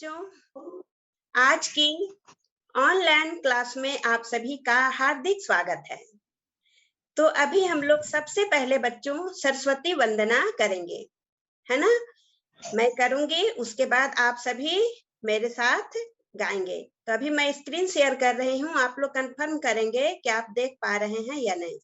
बच्चों, आज की ऑनलाइन क्लास में आप सभी का हार्दिक स्वागत है। तो अभी हम लोग सबसे पहले बच्चों सरस्वती वंदना करेंगे, है ना? मैं करूंगी, उसके बाद आप सभी मेरे साथ गाएंगे। तो अभी मैं स्क्रीन शेयर कर रही हूँ, आप लोग कंफर्म करेंगे कि आप देख पा रहे हैं या नहीं।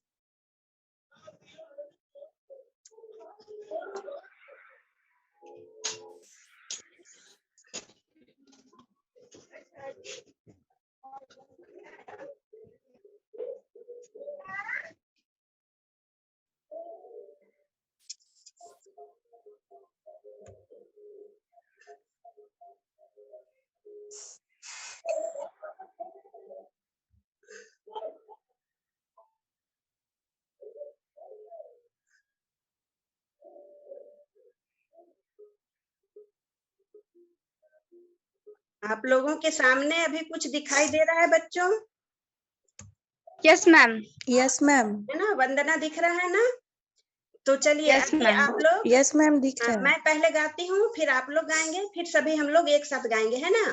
आप लोगों के सामने अभी कुछ दिखाई दे रहा है बच्चों? Yes ma'am. Yes ma'am. है ना, वंदना दिख रहा है ना? तो चलिए Yes, अभी ma'am. आप लोग, यस मैम दिख रहा है। मैं पहले गाती हूँ, फिर आप लोग गाएंगे, फिर सभी हम लोग एक साथ गाएंगे, है ना?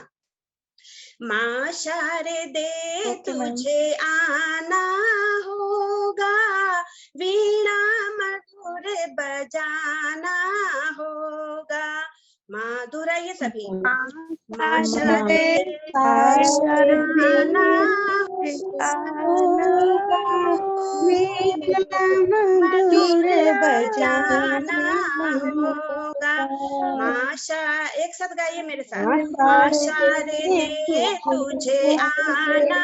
माँ शारदे ओके मैम। तुझे आना होगा, वीणा मधुर बजाना होगा। माँ दोहराइए सभी। माँ शारदे आना मधुर बजाना होगा। माशा, एक साथ गाइए मेरे साथ। माँ शारदे तुझे आना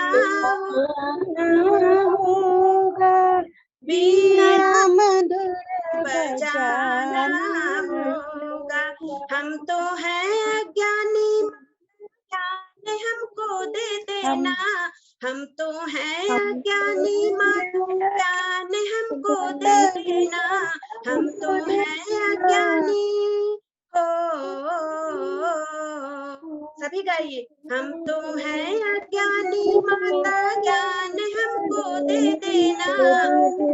होगा, वीणा मधुर बजाना होगा। हम तो हैं अज्ञानी, ज्ञान हमको दे देना। हम तो हैं अज्ञानी, माँ ज्ञान हमको दे देना। हम तो हैं अज्ञानी हो, सभी गाइए। हम तो हैं अज्ञानी, माता ज्ञान हमको दे देना।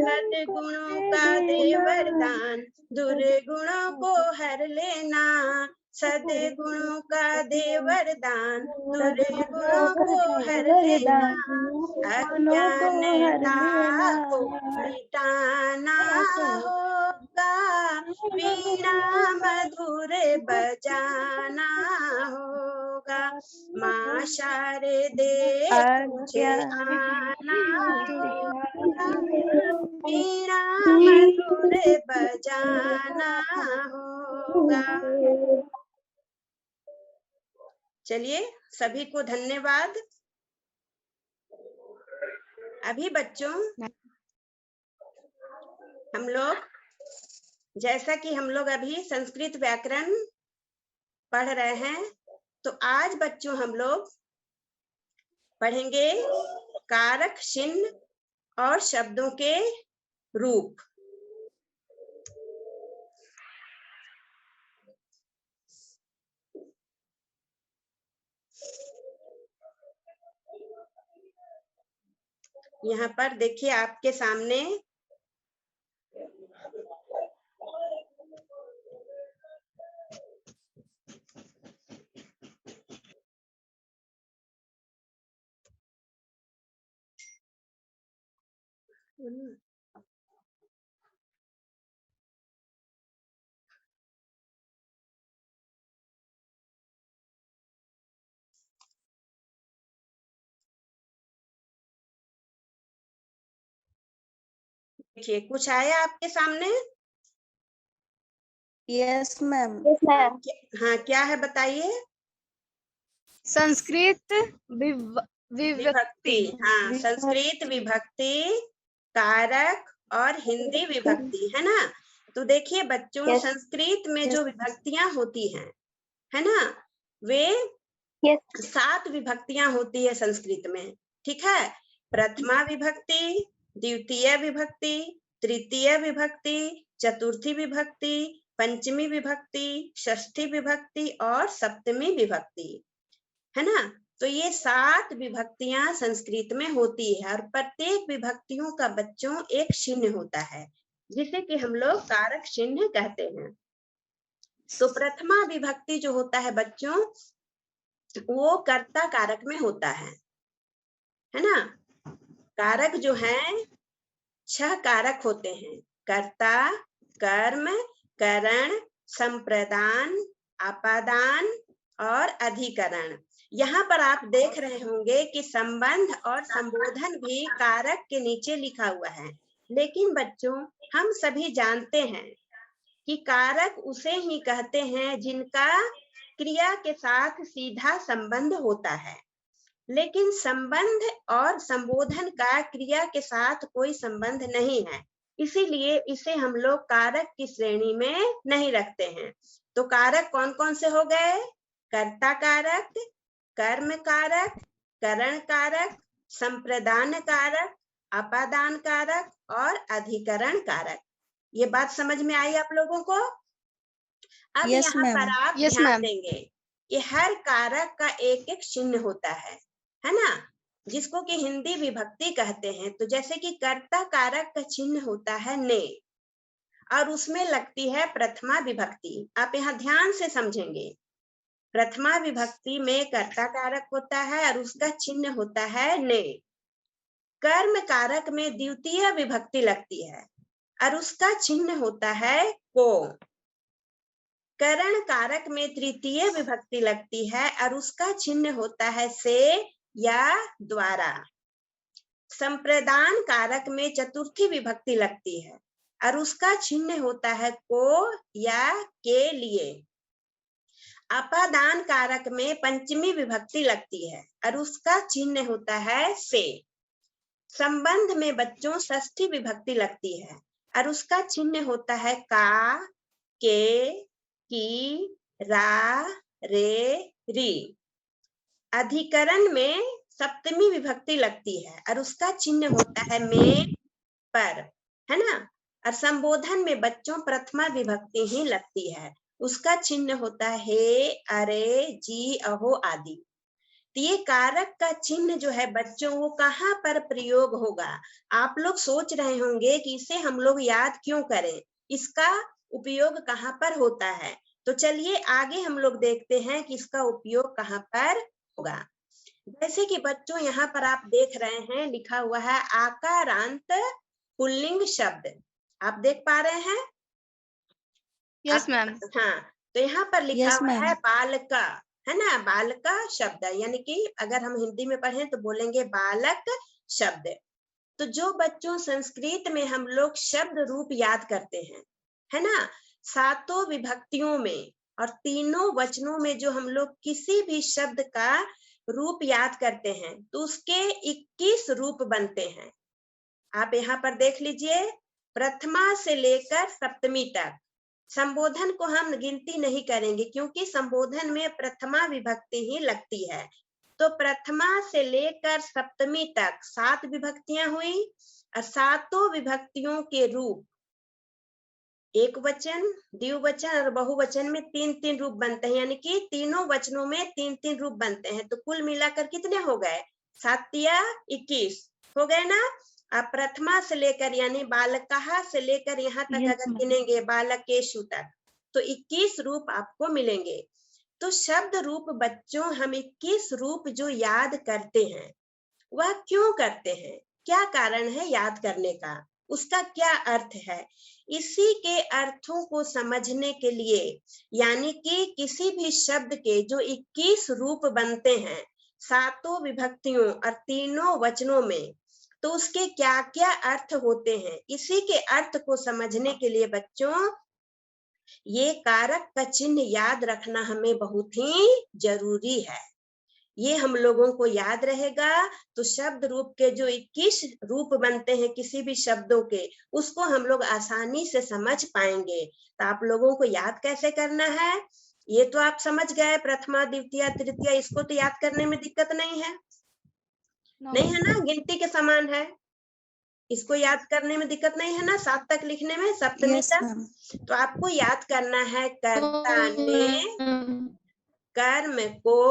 सद्गुणों का दे वरदान, दुर्गुणों को हर लेना। सद्गुणों का दे वरदान, दुर्गुणों को हर लेना। अज्ञानता को मिटाना होगा, वीणा मधुर बजाना होगा। माँ शारदे तुझे आना होगा, वीणा मधुर बजाना होगा। चलिए, सभी को धन्यवाद। अभी बच्चों हम लोग, जैसा कि हम लोग अभी संस्कृत व्याकरण पढ़ रहे हैं, तो आज बच्चों हम लोग पढ़ेंगे कारक चिन्ह और शब्दों के रूप। यहाँ पर देखिए आपके सामने देखिए कुछ आया आपके सामने? Yes ma'am. हाँ, क्या है बताइए? संस्कृत विभक्ति। हाँ, संस्कृत विभक्ति, कारक और हिंदी विभक्ति, है ना? तो देखिए बच्चों, संस्कृत में जो विभक्तियां होती हैं, है ना, वे 7 विभक्तियां होती है संस्कृत में, ठीक है? प्रथमा विभक्ति, द्वितीय विभक्ति, तृतीय विभक्ति, चतुर्थी विभक्ति, पंचमी विभक्ति, षष्ठी विभक्ति और सप्तमी विभक्ति, है ना? तो ये 7 विभक्तियां संस्कृत में होती है और प्रत्येक विभक्तियों का बच्चों एक चिन्ह होता है, जिसे कि हम लोग कारक चिन्ह कहते हैं। तो प्रथमा विभक्ति जो होता है बच्चों, वो कर्ता कारक में होता है ना। कारक जो है 6 कारक होते हैं, कर्ता, कर्म, करण, संप्रदान, अपादान और अधिकरण। यहाँ पर आप देख रहे होंगे कि संबंध और संबोधन भी कारक के नीचे लिखा हुआ है, लेकिन बच्चों हम सभी जानते हैं कि कारक उसे ही कहते हैं जिनका क्रिया के साथ सीधा संबंध होता है, लेकिन संबंध और संबोधन का क्रिया के साथ कोई संबंध नहीं है, इसीलिए इसे हम लोग कारक की श्रेणी में नहीं रखते हैं। तो कारक कौन कौन से हो गए? कर्ता कारक, कर्म कारक, करण कारक, संप्रदान कारक, अपादान कारक और अधिकरण कारक। ये बात समझ में आई आप लोगों को? अब Yes, यहाँ पर ma'am. आप Yes, ध्यान ma'am. देंगे कि हर कारक का एक एक चिन्ह होता है ना, जिसको कि हिंदी विभक्ति कहते हैं। तो जैसे कि कर्ता कारक का चिन्ह होता है ने, और उसमें लगती है प्रथमा विभक्ति। आप यहाँ ध्यान से समझेंगे, प्रथमा विभक्ति में कर्ता कारक होता है और उसका चिन्ह होता है ने। कर्म कारक में द्वितीय विभक्ति लगती है और उसका चिन्ह होता है को। करण कारक में तृतीय विभक्ति लगती है और उसका चिन्ह होता है से या द्वारा। संप्रदान कारक में चतुर्थी विभक्ति लगती है और उसका चिन्ह होता है को या के लिए। अपादान कारक में पंचमी विभक्ति लगती है और उसका चिन्ह होता है से। संबंध में बच्चों षष्ठी विभक्ति लगती है और उसका चिन्ह होता है का, के, की, रा, रे, री। अधिकरण में सप्तमी विभक्ति लगती है और उसका चिन्ह होता है में, पर, है ना। और संबोधन में बच्चों प्रथमा विभक्ति ही लगती है, उसका चिन्ह होता है हे, अरे, जी, अहो आदि। तो ये कारक का चिन्ह जो है बच्चों वो कहाँ पर प्रयोग होगा? आप लोग सोच रहे होंगे कि इसे हम लोग याद क्यों करें, इसका उपयोग कहाँ पर होता है। तो चलिए आगे हम लोग देखते हैं कि इसका उपयोग कहाँ पर होगा। जैसे कि बच्चों यहाँ पर आप देख रहे हैं लिखा हुआ है आकारांत पुल्लिंग शब्द, आप देख पा रहे हैं? Yes, ma'am. हाँ, तो यहाँ पर लिखा Yes, हुआ है ma'am. बालका, है ना, बालका शब्द, यानी कि अगर हम हिंदी में पढ़ें तो बोलेंगे बालक शब्द। तो जो बच्चों संस्कृत में हम लोग शब्द रूप याद करते हैं, है ना, 7 विभक्तियों में और 3 वचनों में जो हम लोग किसी भी शब्द का रूप याद करते हैं तो उसके 21 रूप बनते हैं। आप यहाँ पर देख लीजिए, प्रथमा से लेकर सप्तमी तक। संबोधन को हम गिनती नहीं करेंगे क्योंकि संबोधन में प्रथमा विभक्ति ही लगती है। तो प्रथमा से लेकर सप्तमी तक 7 विभक्तियां हुई और 7 विभक्तियों के रूप एक वचन, द्विवचन और बहुवचन में 3-3 रूप बनते हैं, यानी कि तीनों वचनों में 3-3 रूप बनते हैं। तो कुल मिलाकर कितने हो गए? 7 या 21 हो गए ना। अब प्रथमा से लेकर यानी बालकहा से लेकर यहाँ तक Yes, अगर ma'am. गिनेंगे बालकेशु तक तो 21 रूप आपको मिलेंगे। तो शब्द रूप बच्चों हम 21 रूप जो याद करते हैं वह क्यों करते हैं, क्या कारण है याद करने का, उसका क्या अर्थ है, इसी के अर्थों को समझने के लिए, यानी कि किसी भी शब्द के जो 21 रूप बनते हैं 7 विभक्तियों और 3 वचनों में, तो उसके क्या क्या अर्थ होते हैं, इसी के अर्थ को समझने के लिए बच्चों ये कारक का चिन्ह याद रखना हमें बहुत ही जरूरी है। ये हम लोगों को याद रहेगा तो शब्द रूप के जो 21 रूप बनते हैं किसी भी शब्दों के, उसको हम लोग आसानी से समझ पाएंगे। तो आप लोगों को याद कैसे करना है ये तो आप समझ गए, प्रथमा, द्वितीय, तृतीय, इसको तो याद करने में दिक्कत नहीं है, No. नहीं है ना, गिनती के समान है, इसको याद करने में दिक्कत नहीं है ना, 7 तक लिखने में, सप्तमी Yes, तक। ma'am. तो आपको याद करना है कर्ता ने कर्म को,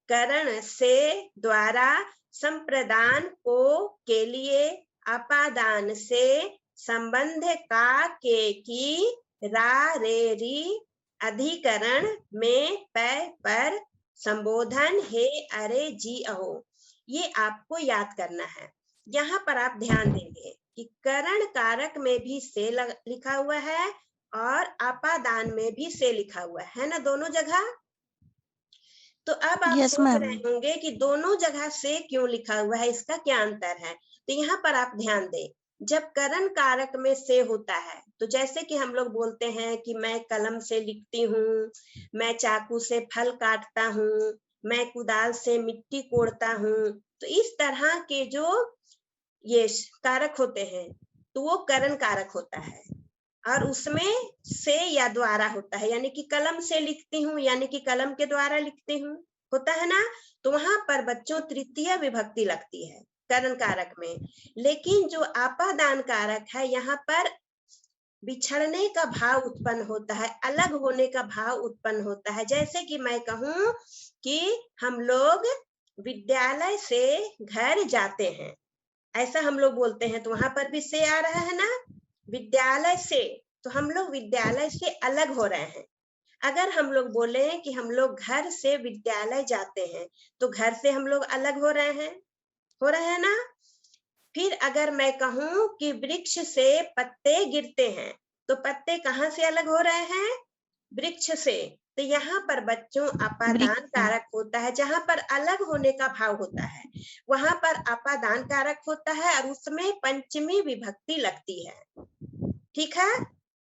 करण से द्वारा, संप्रदान को के लिए, अपादान से, संबंध का के की, रा रे री, अधिकरण में पै पर, संबोधन हे, अरे, जी, अहो, ये आपको याद करना है। यहाँ पर आप ध्यान देंगे कि करण कारक में भी से लिखा हुआ है और अपादान में भी से लिखा हुआ है ना, दोनों जगह। तो अब आप यस सोच मैम। रहे होंगे कि दोनों जगह से क्यों लिखा हुआ है, इसका क्या अंतर है। तो यहाँ पर आप ध्यान दें, जब करण कारक में से होता है तो जैसे कि हम लोग बोलते हैं कि मैं कलम से लिखती हूँ, मैं चाकू से फल काटता हूँ, मैं कुदाल से मिट्टी कोड़ता हूँ, तो इस तरह के जो ये कारक होते हैं तो वो करण कारक होता है और उसमें से या द्वारा होता है, यानी कि कलम से लिखती हूँ यानी कि कलम के द्वारा लिखती हूँ, होता है ना। तो वहां पर बच्चों तृतीय विभक्ति लगती है करण कारक में। लेकिन जो आपादान कारक है यहाँ पर बिछड़ने का भाव उत्पन्न होता है, अलग होने का भाव उत्पन्न होता है। जैसे कि मैं कहूं कि हम लोग विद्यालय से घर जाते हैं, ऐसा हम लोग बोलते हैं, तो वहां पर भी से आ रहा है ना, विद्यालय से, तो हम लोग विद्यालय से अलग हो रहे हैं। अगर हम लोग बोले कि हम लोग घर से विद्यालय जाते हैं तो घर से हम लोग अलग हो रहे हैं, हो रहे हैं ना। फिर अगर मैं कहूं कि वृक्ष से पत्ते गिरते हैं तो पत्ते कहाँ से अलग हो रहे हैं, वृक्ष से। तो यहाँ पर बच्चों अपादान कारक होता है, जहां पर अलग होने का भाव होता है वहां पर अपादान कारक होता है और उसमें पंचमी विभक्ति लगती है। ठीक है,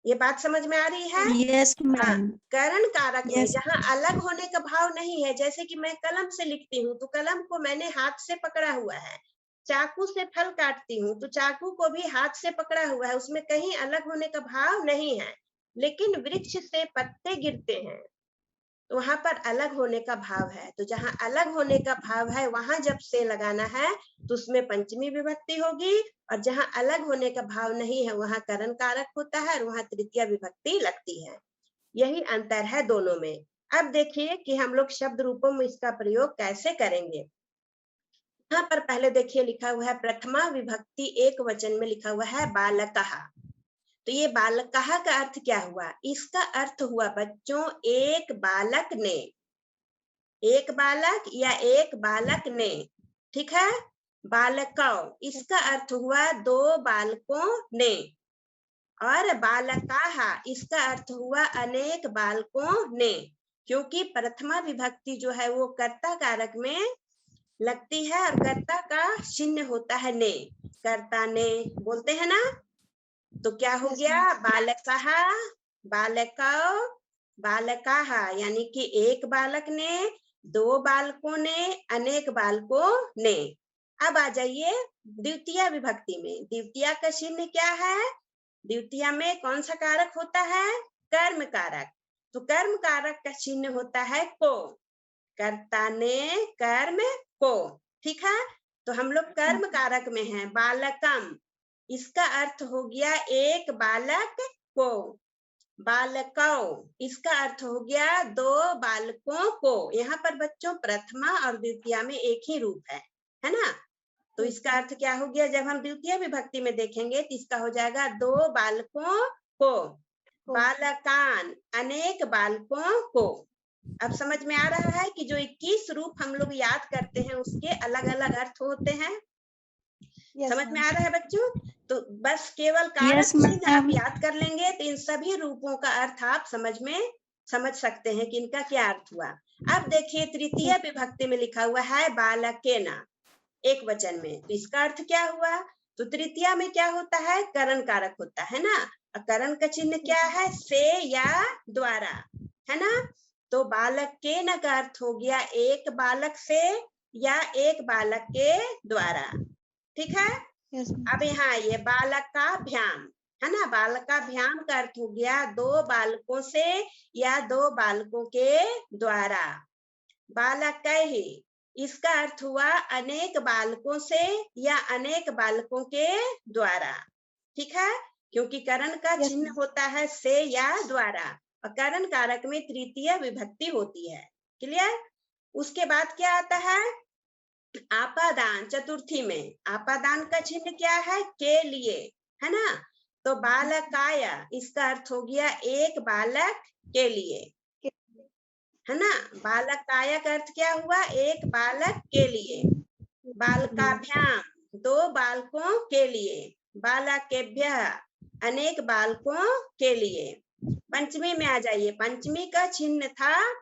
ये बात समझ में आ रही है। यस हाँ, मैम। करण कारक में यस। जहाँ अलग होने का भाव नहीं है, जैसे कि मैं कलम से लिखती हूँ तो कलम को मैंने हाथ से पकड़ा हुआ है, चाकू से फल काटती हूँ तो चाकू को भी हाथ से पकड़ा हुआ है, उसमें कहीं अलग होने का भाव नहीं है। लेकिन वृक्ष से पत्ते गिरते हैं तो वहां पर अलग होने का भाव है, तो जहां अलग होने का भाव है वहां जब से लगाना है तो उसमें पंचमी विभक्ति होगी, और जहां अलग होने का भाव नहीं है वहां करण कारक होता है और वहां तृतीय विभक्ति लगती है। यही अंतर है दोनों में। अब देखिए कि हम लोग शब्द रूपों में इसका प्रयोग कैसे करेंगे। यहाँ पर पहले देखिए लिखा हुआ है प्रथमा विभक्ति एक वचन में लिखा हुआ है बालकः। तो ये बालकः का अर्थ क्या हुआ, इसका अर्थ हुआ बच्चों एक बालक ने, एक बालक या एक बालक ने, ठीक है। बालकौ इसका अर्थ हुआ दो बालकों ने, और बालकाः इसका अर्थ हुआ अनेक बालकों ने, क्योंकि प्रथमा विभक्ति जो है वो कर्ता कारक में लगती है और कर्ता का चिन्ह होता है ने, कर्ता ने बोलते हैं ना। तो क्या हो गया, बालकः, बालकौ, बालकाः, यानी कि एक बालक ने, दो बालकों ने, अनेक बालकों ने। अब आ जाइए द्वितीय विभक्ति में। द्वितीय का चिन्ह क्या है, द्वितीय में कौन सा कारक होता है, कर्म कारक। तो कर्म कारक का चिन्ह होता है को, कर्ता ने कर्म को, ठीक है। तो हम लोग कर्म कारक में हैं, बालकम इसका अर्थ हो गया एक बालक को, बालकौ इसका अर्थ हो गया दो बालकों को। यहाँ पर बच्चों प्रथमा और द्वितीय में एक ही रूप है ना। तो इसका अर्थ क्या हो गया, जब हम द्वितीय विभक्ति में देखेंगे तो इसका हो जाएगा दो बालकों को, बालकान अनेक बालकों को। अब समझ में आ रहा है कि जो 21 रूप हम लोग याद करते हैं उसके अलग अलग अर्थ होते हैं। समझ में आ रहा है बच्चों। तो बस केवल कारक चिन्ह आप याद कर लेंगे तो इन सभी रूपों का अर्थ आप समझ सकते हैं कि इनका क्या अर्थ हुआ। अब देखिए तृतीय विभक्ति में लिखा हुआ है बालकेन एक वचन में, तो इसका अर्थ क्या हुआ, तो तृतीया में क्या होता है, करण कारक होता है ना, करण का चिन्ह क्या है, से या द्वारा, है ना। तो बालकेन का अर्थ हो गया एक बालक से या एक बालक के द्वारा, ठीक है। अब यहाँ ये बालकाभ्याम है ना, बालकाभ्याम का अर्थ हो गया दो बालकों से या दो बालकों के द्वारा। बालकैहि इसका अर्थ हुआ अनेक बालकों से या अनेक बालकों के द्वारा, ठीक है, क्योंकि करण का चिन्ह होता है से या द्वारा और करण कारक में तृतीय विभक्ति होती है। क्लियर। उसके बाद क्या आता है, आपादान चतुर्थी में। आपादान का चिन्ह क्या है, के लिए, है ना। तो बालकाय इसका अर्थ हो गया एक बालक के लिए, है ना। बालकाय का अर्थ क्या हुआ, एक बालक के लिए। बालकाभ्याम, दो बालकों के लिए। बालकेभ्यः, अनेक बालकों के लिए। पंचमी में आ जाइए। पंचमी का चिन्ह था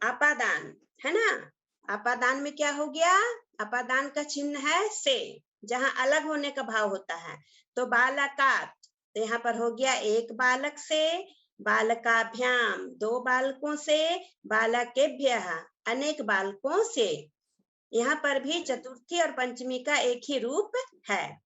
अपादान, है ना। अपादान में क्या हो गया, अपादान का चिन्ह है से, जहां अलग होने का भाव होता है। तो बालकात, तो यहाँ पर हो गया एक बालक से। बालकाभ्याम, दो बालकों से। बालकेभ्यः, अनेक बालकों से। यहाँ पर भी चतुर्थी और पंचमी का एक ही रूप है।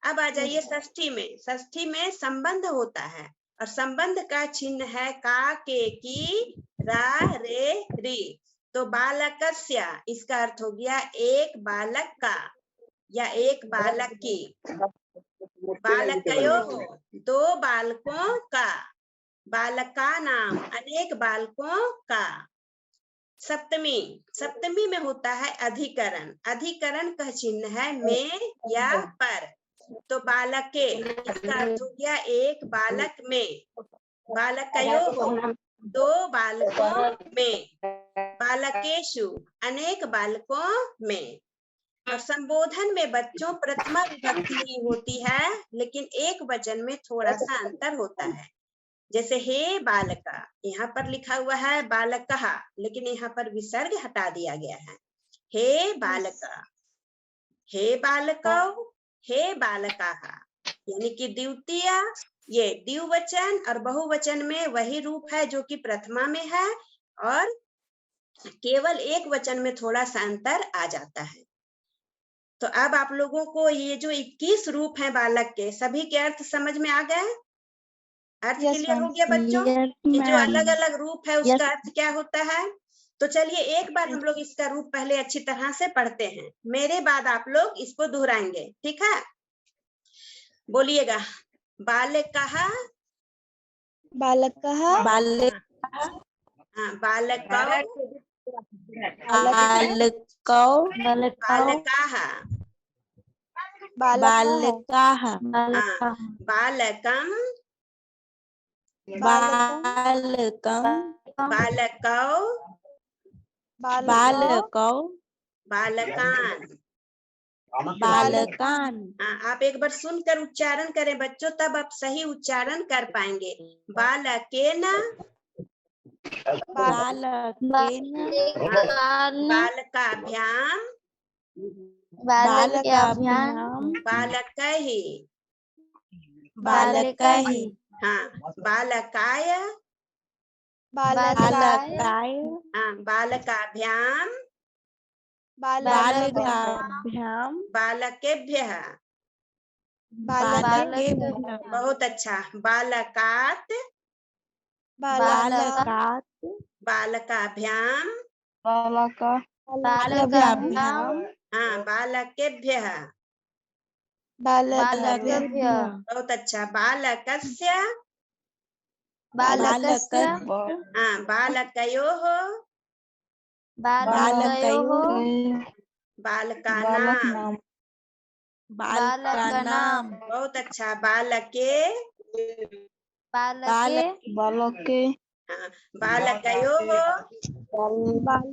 अब आ जाइए षष्ठी में। षष्ठी में संबंध होता है और संबंध का चिन्ह है का, के, की, रा, रे, री। तो बालकस्य, इसका अर्थ हो गया एक बालक का या एक बालक की। बालकयोः, दो बालकों का। बालका नाम, अनेक बालकों का। सप्तमी, सप्तमी में होता है अधिकरण। अधिकरण का चिन्ह है में या पर। तो बालके, इसका अर्थ हो गया एक बालक में। बालकयोः, दो बालकों में। बालकेषु, अनेक बालकों में। और संबोधन में बच्चों प्रथमा विभक्ति ही होती है, लेकिन एक वचन में थोड़ा सा अंतर होता है। जैसे हे बालका, यहाँ पर लिखा हुआ है बालकः, लेकिन यहाँ पर विसर्ग हटा दिया गया है। हे बालका, हे बालकौ, हे बालकाः, यानी कि द्वितीय, ये द्विवचन और बहुवचन में वही रूप है जो कि प्रथमा में है, और केवल एक वचन में थोड़ा सा अंतर आ जाता है। तो अब आप लोगों को ये जो 21 रूप हैं बालक के, सभी के अर्थ समझ में आ गए? अर्थ क्लियर हो गया बच्चों कि जो अलग अलग रूप है उसका अर्थ क्या होता है? तो चलिए एक बार हम लोग इसका रूप पहले अच्छी तरह से पढ़ते हैं, मेरे बाद आप लोग इसको दोहराएंगे, ठीक है? बोलिएगा। बालकः, बालकः, हाँ, बालकौ, बालकौ, बालकाः, बालकाः, हाँ, बालकं, बालकं, बालकौ, बालकौ, बालकान्। बालकान्। हाँ, आप एक बार सुनकर उच्चारण करें बच्चों, तब आप सही उच्चारण कर पाएंगे। बालकेन, बालकेन, बालकाभ्याम, बालकाभ्याम, बालकैः, बालकैः, हाँ, बालकाय, बालकाय, हाँ, बालकाभ्याम, बालकाभ्याम, बालकेभ्यः। बालकेभ्यः, बहुत अच्छा। बालकात्, बालकात्, बालकाभ्याम, बालकाभ्याम, हाँ, बालकेभ्यः। बालकेभ्यः, बहुत अच्छा। बालकस्य, बालकस्य, हाँ, बालकयोः, बालकयोः, बालकानां। बालकानां, बहुत अच्छा। बालके, बालके, हाँ, बालकयोः,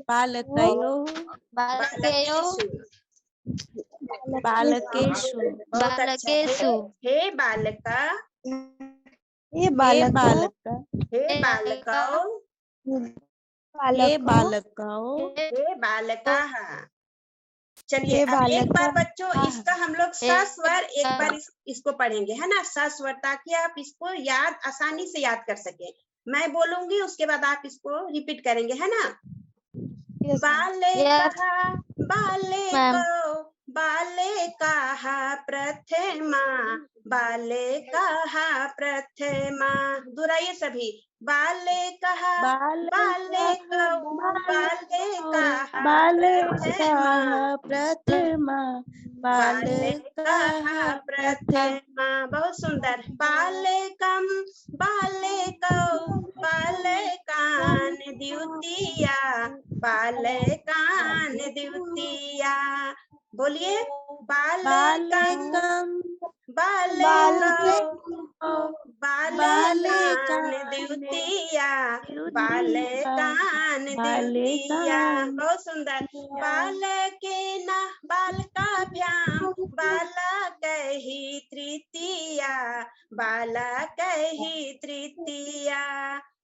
बालकयोः, बालकेषु। बालकेषु, बहुत अच्छा। हे बालक, हे बालक, हे बालकौ, हे बालकौ, हे बालकाः। चलिए हे अब एक बार बालकाः। बच्चों इसका हम लोग सस्वर एक बार इसको पढ़ेंगे, है ना, सस्वर, ताकि आप इसको याद आसानी से याद कर सके। मैं बोलूंगी उसके बाद आप इसको रिपीट करेंगे, है ना। बालेकः, बालेकौ, बालेकाः प्रथमा, बालेकाः प्रथमा। दोहराइए सभी। बालेकः, बालेकौ, बालेकाः प्रथमा, प्रथमा, बालेकाः प्रथमा। बहुत सुंदर। बालेकं, बालेकौ, बालकान् द्वितीया, बालकान् द्वितीया। बोलिए बालकं बालकं बालकौ बालकान बालकान द्वितीया द्वितीया बालकान द्वितीया। बालकान बहुत सुंदर। बालकेन बालकाभ्याम बालकैहि तृतीया बालकैहि तृतीया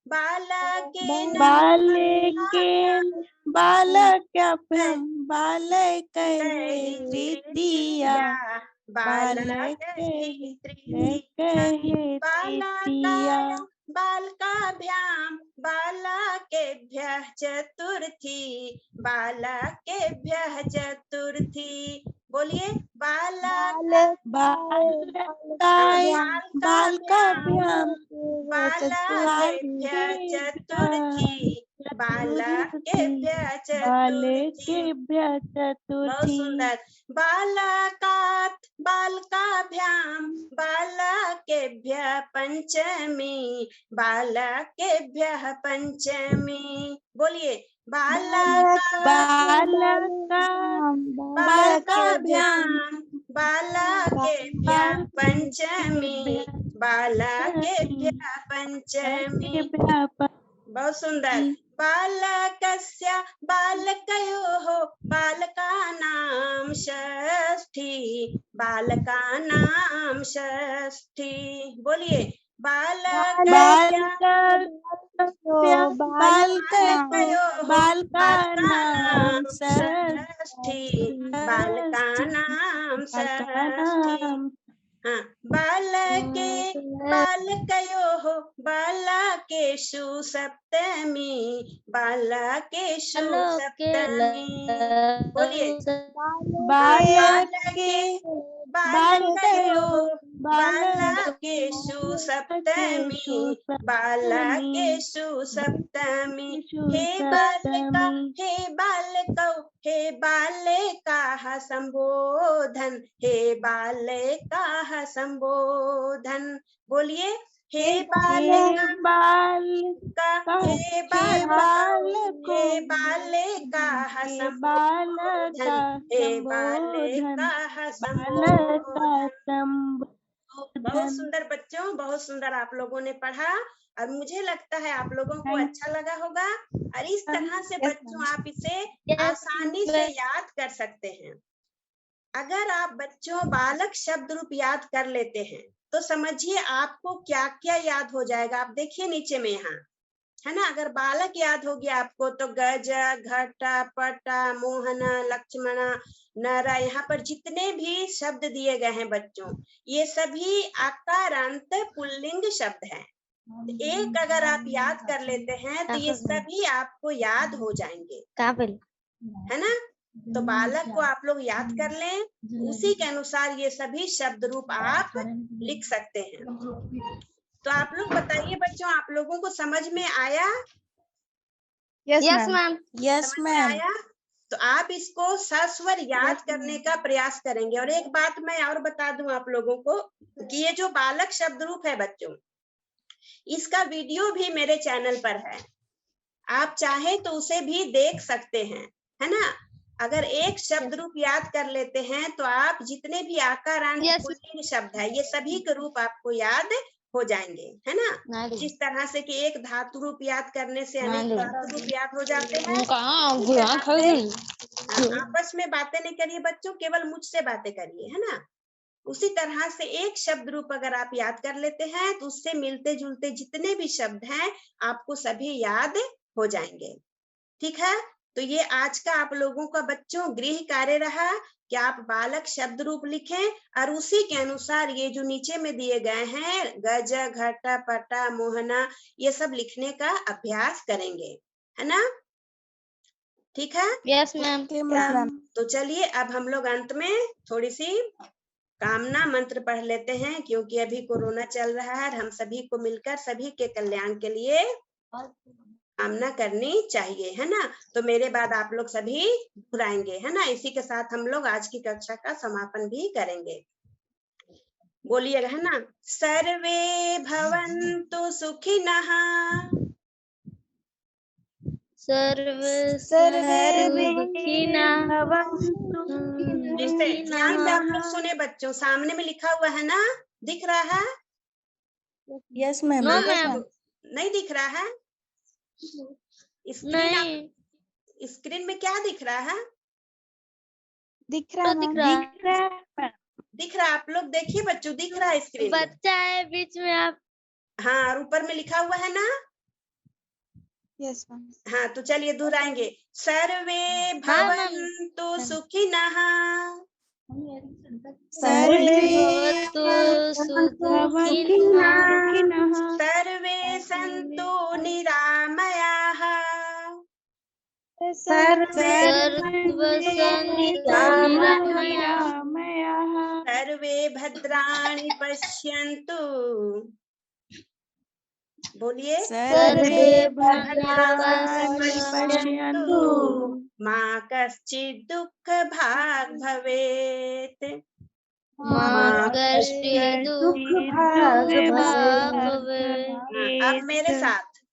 बालकेन बालकेन बालकाभ्यां बालकैहि तृतीया बालकैहि तृतीया बालकैहि तृतीया बालकाभ्याम बालकेभ्यः चतुर्थी बालकेभ्यः चतुर्थी। बोलिए बालकाभ्यां बालकेभ्यः चतुर्थी बालकेभ्यः चतुर्थी। बालकेभ्यः बहुत चतुर्थी। सुंदर। बालकात् बालकाभ्याम बालकेभ्यः पंचमी बालकेभ्यः पंचमी। बोलिए बालकाभ्याम बालकेभ्यः पंचमी बालकेभ्यः पंचमी। बहुत सुंदर। बालकस्य बालकयोः बालकानां षष्ठी बालकानां षष्ठी। बोलिए बालकयोः बालकानां षष्ठी बालकानां षष्ठी। हाँ, बालकयोः बालकेषु सप्तमी बालकेषु सप्तमी। बोलिए बालकयोः बालकेषु सप्तमी बालकेषु सप्तमी। हे बालकौ हे बालिकाः संबोधन हे बालिकाः संबोधन। बोलिए हे बालिका हे बालिकाः संबोधन हे बालिकाः संबोधन। बहुत सुंदर बच्चों, बहुत सुंदर आप लोगों ने पढ़ा और मुझे लगता है आप लोगों को अच्छा लगा होगा। और इस तरह से बच्चों आप इसे आसानी से याद कर सकते हैं। अगर आप बच्चों बालक शब्द रूप याद कर लेते हैं तो समझिए आपको क्या क्या याद हो जाएगा। आप देखिए नीचे में यहाँ है ना, अगर बालक याद हो गया आपको तो गज घट पट मोहन लक्ष्मण नर, यहाँ पर जितने भी शब्द दिए गए हैं बच्चों ये सभी आकारांत पुल्लिंग शब्द हैं। एक अगर आप याद कर लेते हैं तो ये सभी आपको याद हो जाएंगे, है ना। तो बालक को आप लोग याद कर लें, उसी के अनुसार ये सभी शब्द रूप आप लिख सकते हैं। तो आप लोग बताइए बच्चों, आप लोगों को समझ में आया? Yes ma'am. Yes ma'am. आया तो आप इसको सस्वर याद करने का प्रयास करेंगे। और एक बात मैं और बता दूं आप लोगों को कि ये जो बालक शब्द रूप है बच्चों, इसका वीडियो भी मेरे चैनल पर है, आप चाहे तो उसे भी देख सकते हैं, है ना। अगर एक शब्द रूप याद कर लेते हैं तो आप जितने भी आकारांत पुल्लिंग शब्द है ये सभी के रूप आपको याद हो जाएंगे, है ना। जिस तरह से कि एक धातु रूप याद करने से अनेक धातु रूप याद हो जाते हैं। आपस में बातें नहीं करिए बच्चों, केवल मुझसे बातें करिए, है ना। उसी तरह से एक शब्द रूप अगर आप याद कर लेते हैं तो उससे मिलते जुलते जितने भी शब्द हैं आपको सभी याद हो जाएंगे। ठीक है, तो ये आज का आप लोगों का बच्चों गृह कार्य रहा कि आप बालक शब्द रूप लिखें और उसी के अनुसार ये जो नीचे में दिए गए हैं गज घट पट मोहना ये सब लिखने का अभ्यास करेंगे, है ना। ठीक है। Yes ma'am. तो चलिए अब हम लोग अंत में थोड़ी सी कामना मंत्र पढ़ लेते हैं, क्योंकि अभी कोरोना चल रहा है। हम सभी को मिलकर सभी के कल्याण के लिए कामना करनी चाहिए, है ना। तो मेरे बाद आप लोग सभी दोहराएंगे, है ना। इसी के साथ हम लोग आज की कक्षा का समापन भी करेंगे। बोलिएगा, है ना। सर्वे भवन्तु सुखिनः सर्वे सुखिनः ध्यान से आप लोग सुने बच्चों, सामने में लिखा हुआ है ना, दिख रहा है? Yes ma'am. No ma'am. नहीं दिख रहा है? स्क्रीन में क्या दिख रहा है? दिख रहा दिख मैम। रहा दिख रहा है। दिख रहा है? आप लोग देखिए बच्चों, दिख रहा है स्क्रीन में? बच्चा है बीच में आप। हाँ, और ऊपर में लिखा हुआ है ना? Yes ma'am. हाँ, तो चलिए दोहराएंगे। सर्वे भवन्तु सुखिनः, सर्वे सुखिनः, सर्वे सन्तु निरामयाः, सर्वे सर्वे भद्राणि पश्यन्तु। बोलिए, सर्वे भद्राणि पश्यन्तु मा कश्चित् दुःख भाग् भवेत्।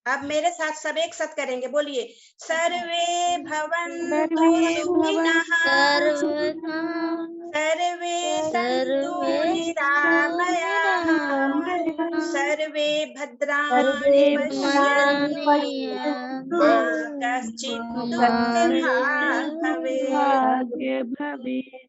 अब मेरे साथ सब एक साथ करेंगे। बोलिए, सर्वे भवन्तु सुखिनः, सर्वे सन्तु निरामयाः, सर्वे भद्राणि पश्यन्तु, मा कश्चित् दुःख भाग् भवेत्।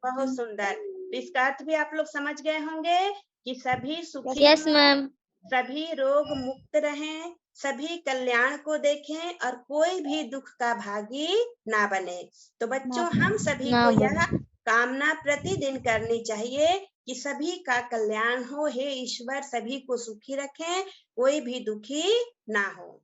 बहुत सुंदर। इसका अर्थ भी आप लोग समझ गए होंगे कि सभी सुखी, यस मैम, सभी रोग मुक्त रहें, सभी कल्याण को देखें और कोई भी दुख का भागी ना बने। तो बच्चों, हम सभी को यह कामना प्रतिदिन करनी चाहिए कि सभी का कल्याण हो। हे ईश्वर, सभी को सुखी रखें, कोई भी दुखी ना हो।